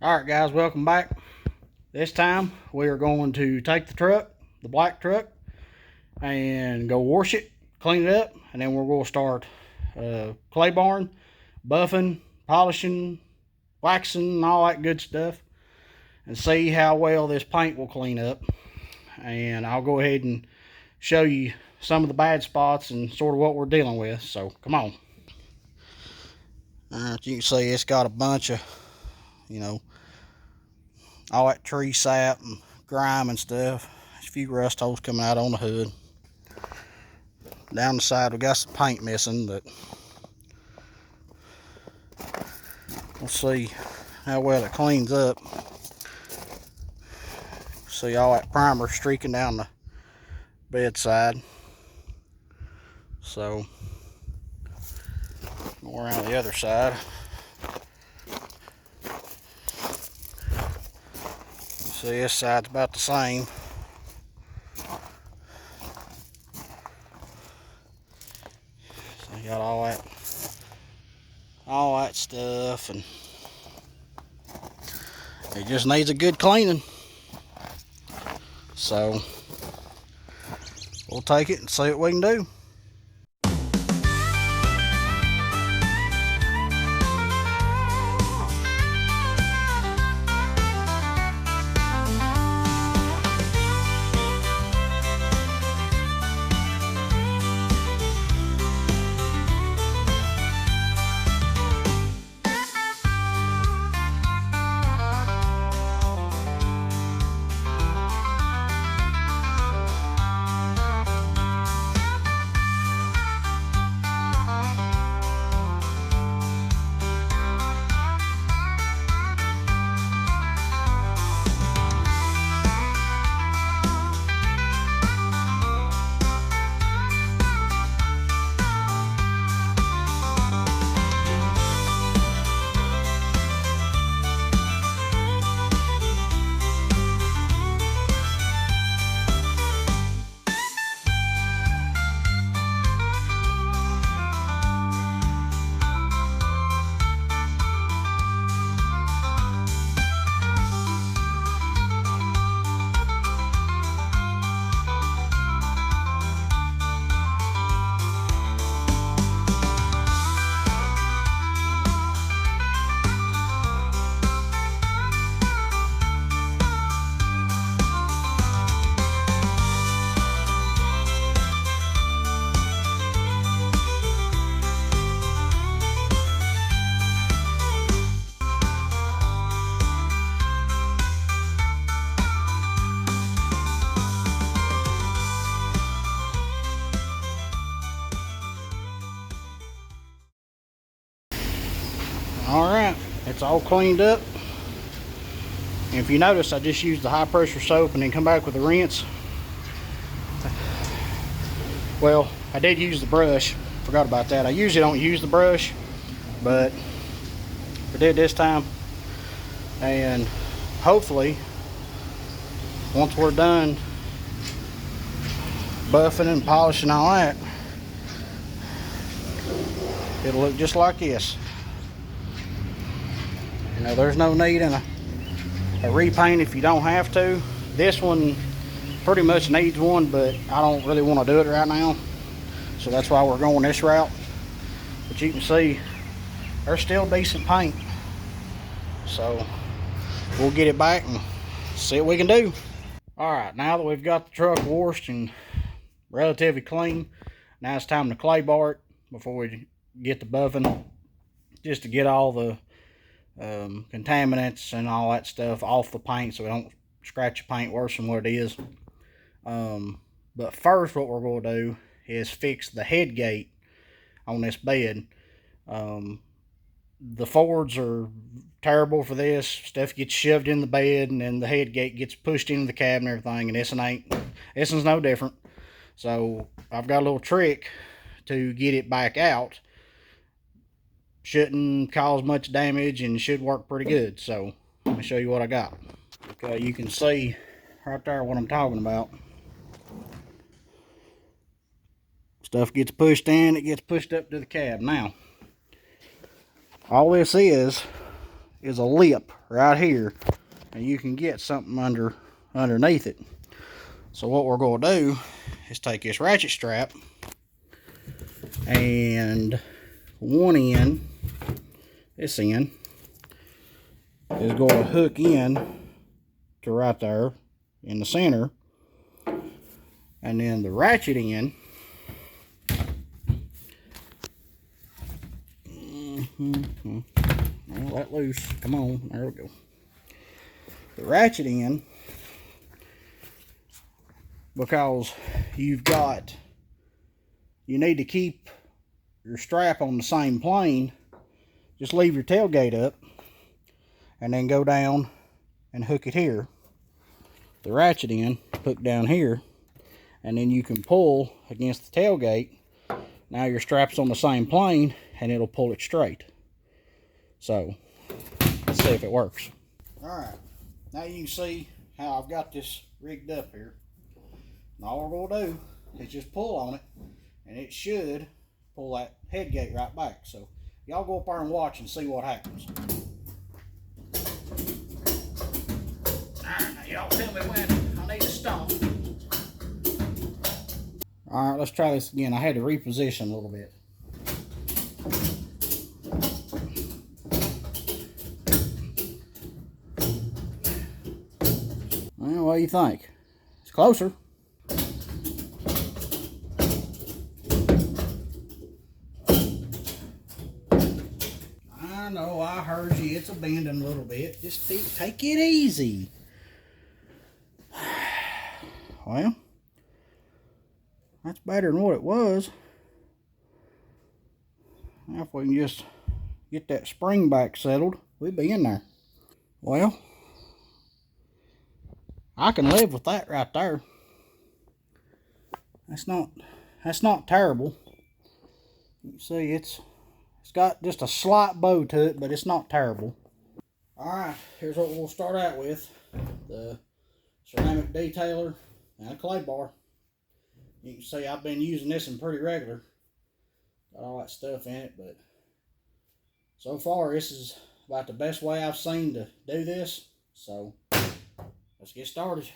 Alright guys, welcome back. This time we are going to take the truck, the black truck, and go wash it, clean it up, and then we're going to start clay barring, buffing, polishing, waxing, all that good stuff, and see how well this paint will clean up. And I'll go ahead and show you some of the bad spots and sort of what we're dealing with. So come on. You can see it's got a bunch of, all that tree sap and grime and stuff. There's a few rust holes coming out on the hood. Down the side we got some paint missing, but we'll see how well it cleans up. See all that primer streaking down the bedside. So go around the other side. See, this side's about the same. So you got all that stuff, and it just needs a good cleaning. So we'll take it and see what we can do. Alright, it's all cleaned up. And if you notice, I just used the high pressure soap and then come back with a rinse. Well, I did use the brush. Forgot about that. I usually don't use the brush, but I did this time. And hopefully, once we're done buffing and polishing all that, it'll look just like this. There's no need in a repaint if you don't have to. This one pretty much needs one, but I don't really want to do it right now. So that's why we're going this route. But you can see there's still decent paint. So we'll get it back and see what we can do. Alright, now that we've got the truck washed and relatively clean, now it's time to clay bar it before we get the buffing, just to get all the contaminants and all that stuff off the paint so we don't scratch the paint worse than what it is. But first what we're going to do is fix the head gate on this bed. The Fords are terrible for this. Stuff gets shoved in the bed and then the head gate gets pushed into the cab and everything, and this one's no different. So I've got a little trick to get it back out. Shouldn't cause much damage and should work pretty good. So let me show you what I got. Okay, you can see right there what I'm talking about. Stuff gets pushed in, it gets pushed up to the cab. Now, all this is is a lip right here, and you can get something underneath it. So what we're going to do is take this ratchet strap, and one end, this end, is going to hook in to right there in the center, and then the ratchet end let loose. Come on, there we go. The ratchet end, because you need to keep your strap on the same plane, just leave your tailgate up and then go down and hook it here. The ratchet end hook down here, and then you can pull against the tailgate. Now your strap's on the same plane and it'll pull it straight. So let's see if it works. Alright, now you can see how I've got this rigged up here. And all we're going to do is just pull on it, and it should pull that head gate right back. So y'all go up there and watch and see what happens. Alright, now y'all tell me when I need to stop. Alright, let's try this again. I had to reposition a little bit. Well, what do you think? It's closer. I know, I heard you. It's a bending a little bit. Just take it easy. Well, that's better than what it was. Now if we can just get that spring back settled, we'll be in there. Well, I can live with that right there. That's not terrible. You can see it's got just a slight bow to it, but it's not terrible. Alright, here's what we'll start out with. The ceramic detailer and a clay bar. You can see I've been using this one pretty regular. Got all that stuff in it, but so far this is about the best way I've seen to do this. So let's get started.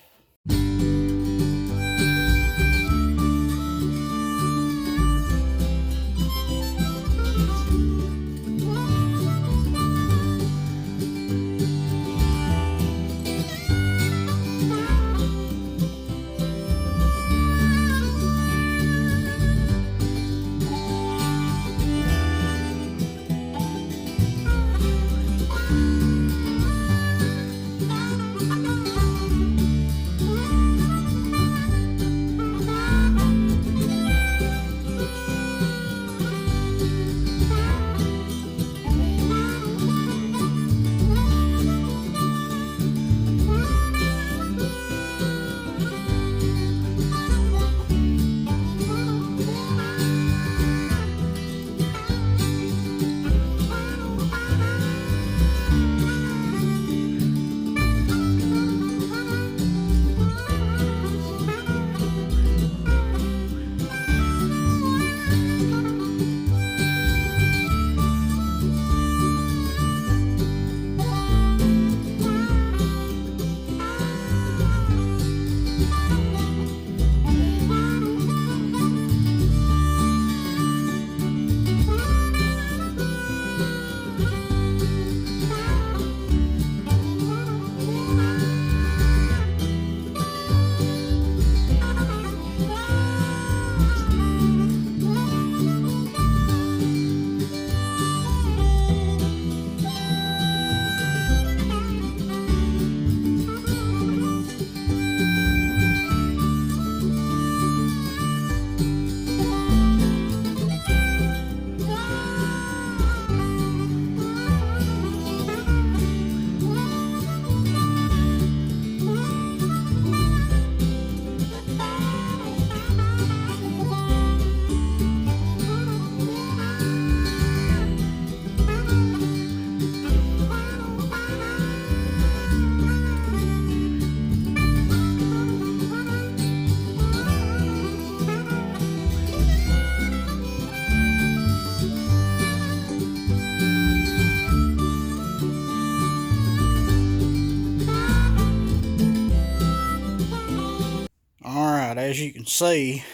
as you can see,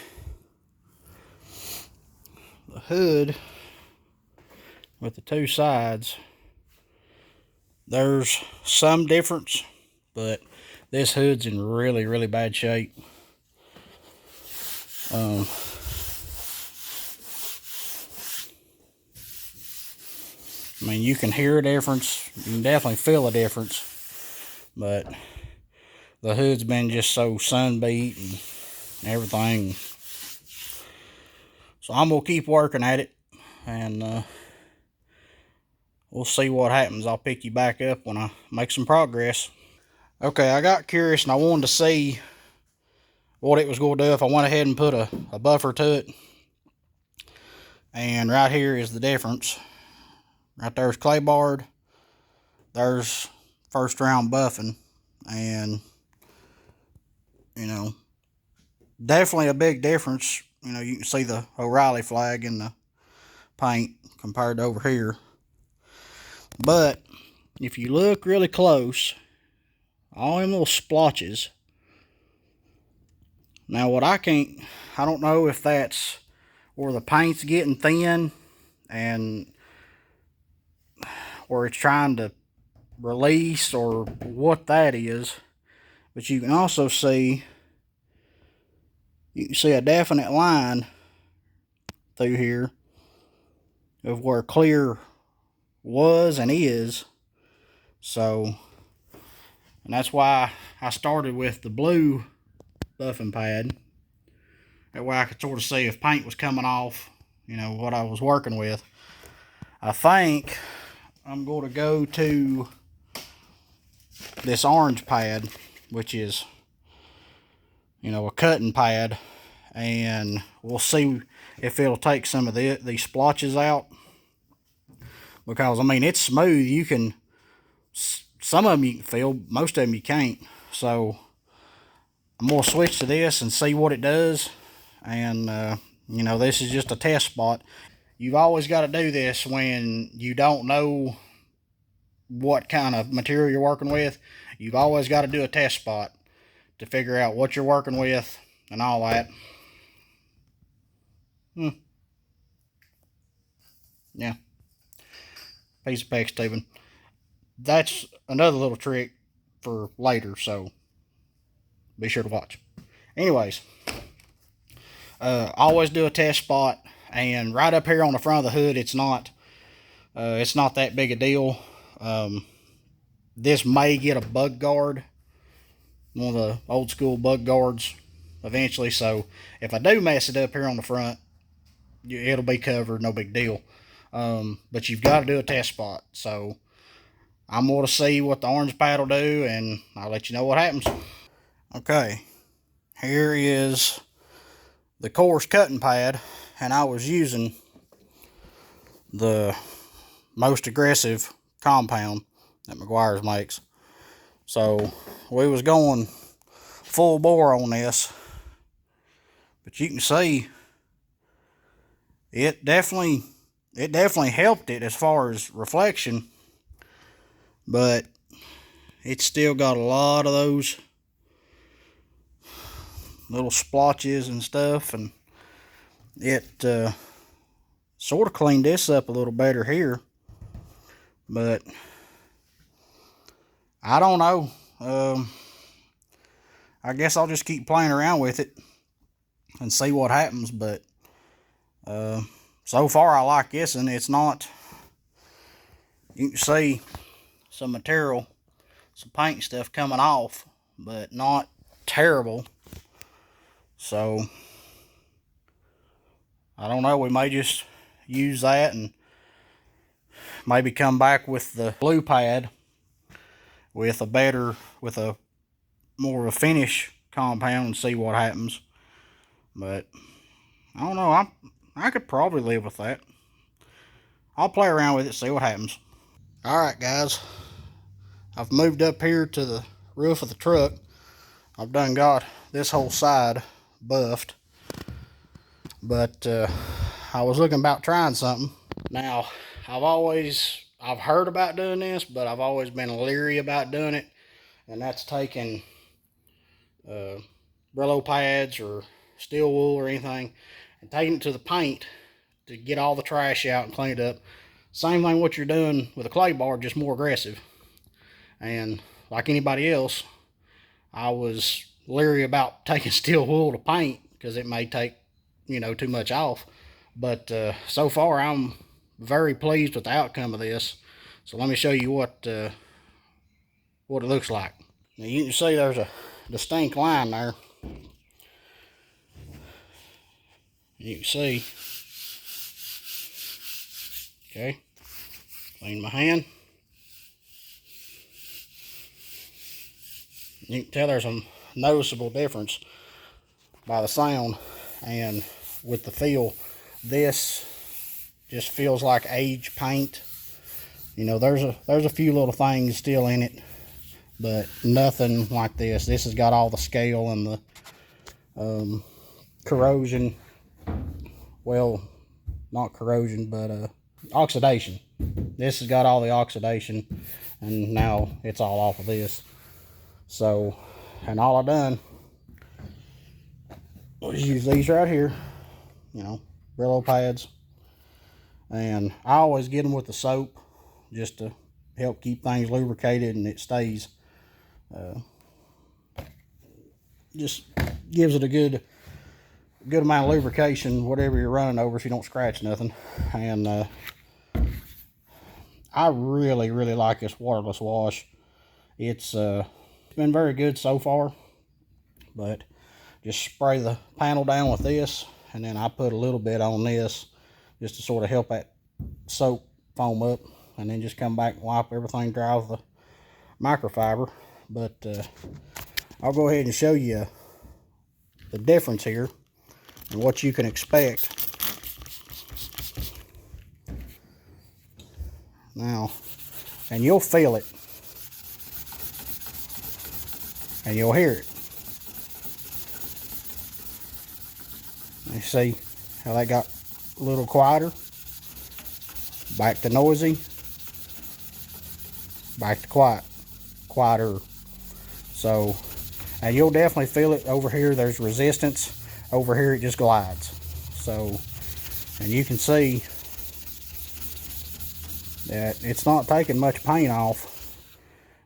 the hood with the two sides, there's some difference, but this hood's in really, really bad shape. I mean, you can hear a difference. You can definitely feel a difference. But the hood's been just so sun beat and everything. So I'm going to keep working at it. And we'll see what happens. I'll pick you back up when I make some progress. Okay, I got curious and I wanted to see what it was going to do if I went ahead and put a buffer to it. And right here is the difference. Right there's clay barred. There's first round buffing. And, you know, definitely a big difference. You know, you can see the O'Reilly flag in the paint compared to over here. But if you look really close, all them little splotches. Now what I don't know if that's where the paint's getting thin and where it's trying to release or what that is. But you can also see, a definite line through here of where clear was and is. So, and that's why I started with the blue buffing pad. That way I could sort of see if paint was coming off, you know, what I was working with. I think I'm going to go to this orange pad, which is, you know, a cutting pad, and we'll see if it'll take some of these splotches out. Because, I mean, it's smooth. You can, some of them you can feel, most of them you can't. So, I'm going to switch to this and see what it does. And, you know, this is just a test spot. You've always got to do this when you don't know what kind of material you're working with. You've always got to do a test spot to figure out what you're working with and all that. Yeah. Piece of peck, Stephen. That's another little trick for later, so be sure to watch. Anyways, always do a test spot, and right up here on the front of the hood, it's not that big a deal. This may get a bug guard, one of the old school bug guards eventually, so if I do mess it up here on the front, it'll be covered, no big deal. But you've got to do a test spot, so I'm going to see what the orange pad will do, and I'll let you know what happens. Okay, here is the coarse cutting pad, and I was using the most aggressive compound that Meguiar's makes. So we was going full bore on this, but you can see it definitely helped it as far as reflection, but it's still got a lot of those little splotches and stuff, and it sort of cleaned this up a little better here, but I don't know. I guess I'll just keep playing around with it and see what happens, but so far I like this, and it's not, you can see some material, some paint stuff coming off, but not terrible. So I don't know, we may just use that and maybe come back with the blue pad with a more of a finish compound and see what happens. But I don't know, I could probably live with that. I'll play around with it, see what happens. Alright guys, I've moved up here to the roof of the truck. I've done got this whole side buffed, but I was looking about trying something. Now, I've heard about doing this, but I've always been leery about doing it, and that's taking Brillo pads or steel wool or anything, and taking it to the paint to get all the trash out and clean it up. Same thing what you're doing with a clay bar, just more aggressive. And like anybody else, I was leery about taking steel wool to paint because it may take, too much off. But so far, I'm very pleased with the outcome of this. So let me show you what it looks like. Now you can see there's a distinct line there. You can see. Okay. Clean my hand. You can tell there's a noticeable difference by the sound and with the feel. This just feels like aged paint. There's a few little things still in it, but nothing like this. This has got all the scale and the corrosion. Well, not corrosion, but oxidation. This has got all the oxidation, and now it's all off of this. So, and all I done was use these right here, Brillo pads, and I always get them with the soap just to help keep things lubricated, and it stays, just gives it a good amount of lubrication, whatever you're running over, so you don't scratch nothing. And I really like this waterless wash. It's been very good so far, but just spray the panel down with this, and then I put a little bit on this just to sort of help that soap foam up, and then just come back and wipe everything dry with the microfiber. But I'll go ahead and show you the difference here and what you can expect. Now, and you'll feel it, and you'll hear it. You see how that got a little quieter, back to noisy, back to quieter. So, and you'll definitely feel it over here. There's resistance. Over here it just glides. So, and you can see that it's not taking much paint off.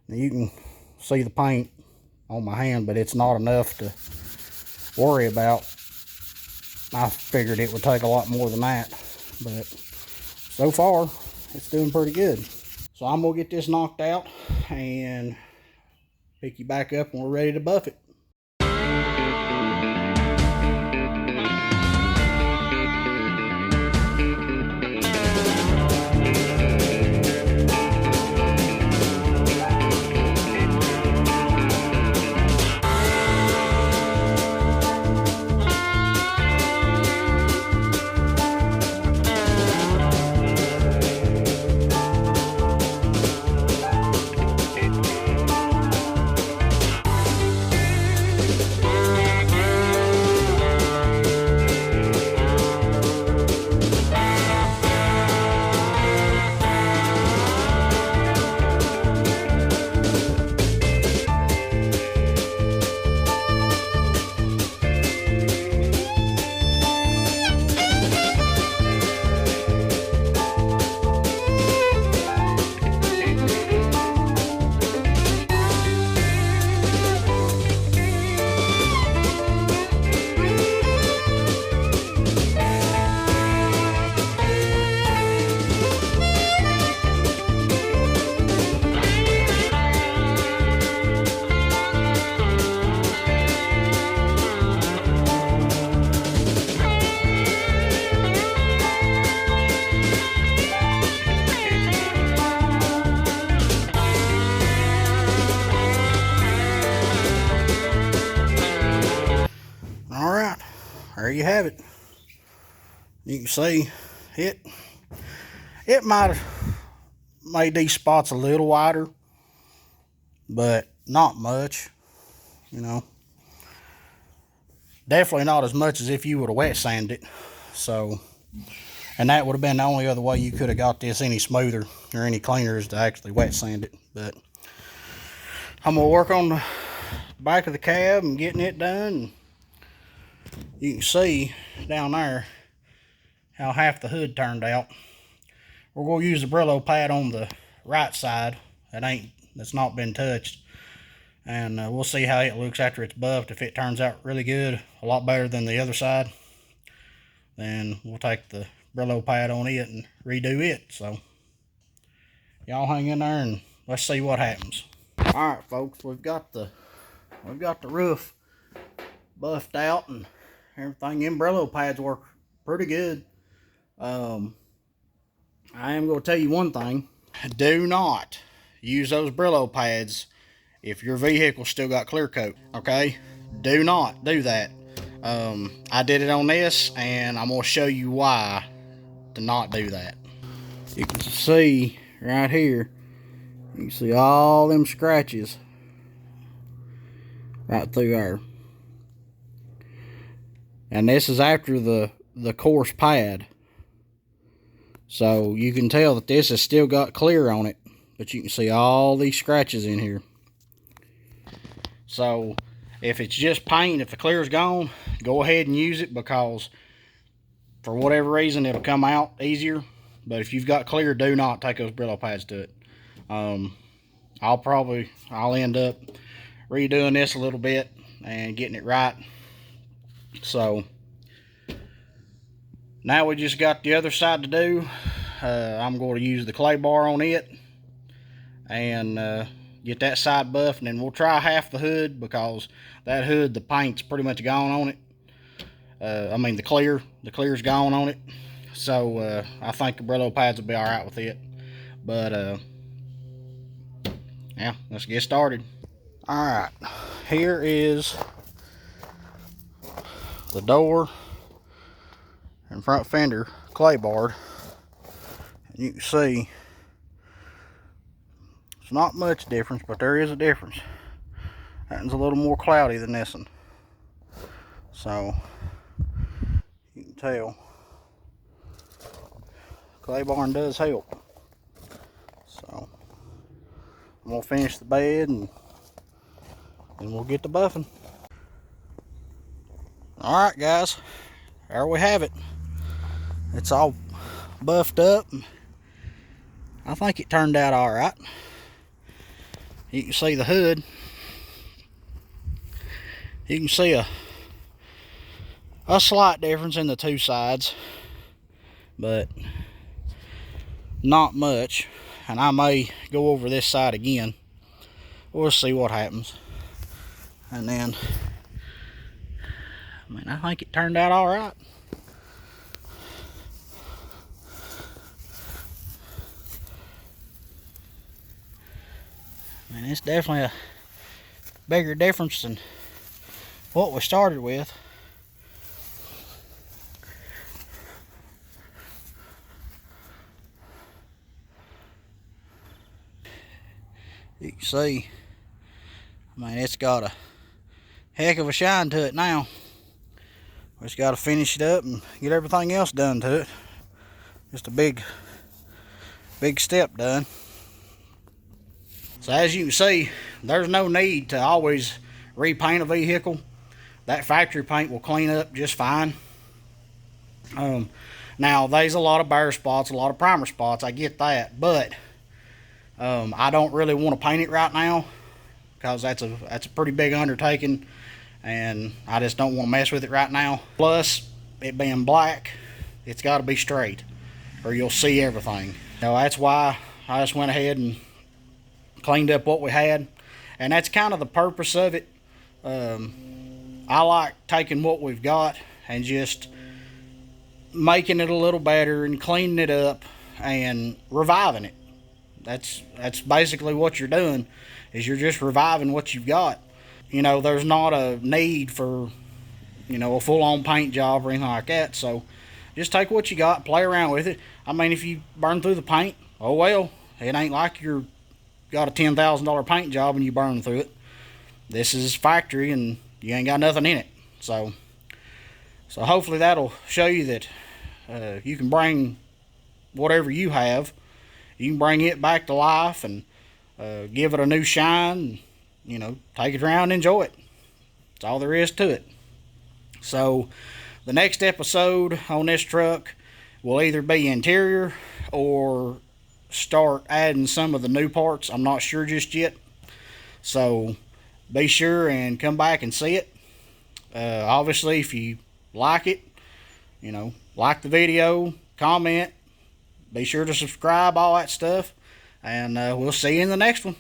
You can see the paint on my hand, but it's not enough to worry about. I figured it would take a lot more than that, but so far it's doing pretty good. So I'm gonna get this knocked out and pick you back up when we're ready to buff it. There you have it. You can see it might have made these spots a little wider, but not much, definitely not as much as if you would have wet sanded it. So, and that would have been the only other way you could have got this any smoother or any cleaner is to actually wet sand it. But I'm gonna work on the back of the cab and getting it done, You can see down there how half the hood turned out. We're going to use the Brillo pad on the right side. That's not been touched. And we'll see how it looks after it's buffed. If it turns out really good, a lot better than the other side, then we'll take the Brillo pad on it and redo it. So y'all hang in there and let's see what happens. All right, folks, we've got the roof buffed out and everything. Them Brillo pads work pretty good. I am going to tell you one thing. Do not use those Brillo pads if your vehicle still got clear coat, okay? Do not do that. I did it on this, and I'm going to show you why to not do that. You can see right here, you can see all them scratches right through there. And this is after the coarse pad. So you can tell that this has still got clear on it, but you can see all these scratches in here. So if it's just paint, if the clear's gone, go ahead and use it, because for whatever reason it'll come out easier. But if you've got clear, do not take those Brillo pads to it. I'll end up redoing this a little bit and getting it right. So now we just got the other side to do. I'm going to use the clay bar on it and get that side buffed, and then we'll try half the hood, because that hood, the paint's pretty much gone on it. I mean the clear's gone on it. So I think the Brillo pads will be alright with it. But yeah, let's get started. Alright, here is the door and front fender clay barred. And you can see it's not much difference, but there is a difference. That one's a little more cloudy than this one. So you can tell clay barring does help. So I'm gonna finish the bed and then we'll get to buffing. Alright guys, there we have it. It's all buffed up. I think it turned out alright. You can see the hood. You can see a slight difference in the two sides, but not much. And I may go over this side again. We'll see what happens. And then, I think it turned out alright. It's definitely a bigger difference than what we started with. You can see, it's got a heck of a shine to it now. We just got to finish it up and get everything else done to it. Just a big step done. So as you can see, there's no need to always repaint a vehicle. That factory paint will clean up just fine. Now there's a lot of bare spots, a lot of primer spots, I get that, but I don't really want to paint it right now, because that's a pretty big undertaking, and I just don't want to mess with it right now. Plus, it being black, it's got to be straight, or you'll see everything. That's why I just went ahead and cleaned up what we had, and that's kind of the purpose of it. I like taking what we've got and just making it a little better and cleaning it up and reviving it. That's basically what you're doing, is you're just reviving what you've got. There's not a need for a full-on paint job or anything like that, so just take what you got, play around with it. If you burn through the paint, oh well, it ain't like you're got a $10,000 paint job and you burn through it. This is factory and you ain't got nothing in it. So hopefully that'll show you that you can bring whatever you have, you can bring it back to life and give it a new shine, and, take it around and enjoy it. That's all there is to it. So the next episode on this truck will either be interior or start adding some of the new parts. I'm not sure just yet. So be sure and come back and see it. Obviously, if you like it, like the video, comment, be sure to subscribe, all that stuff. And we'll see you in the next one.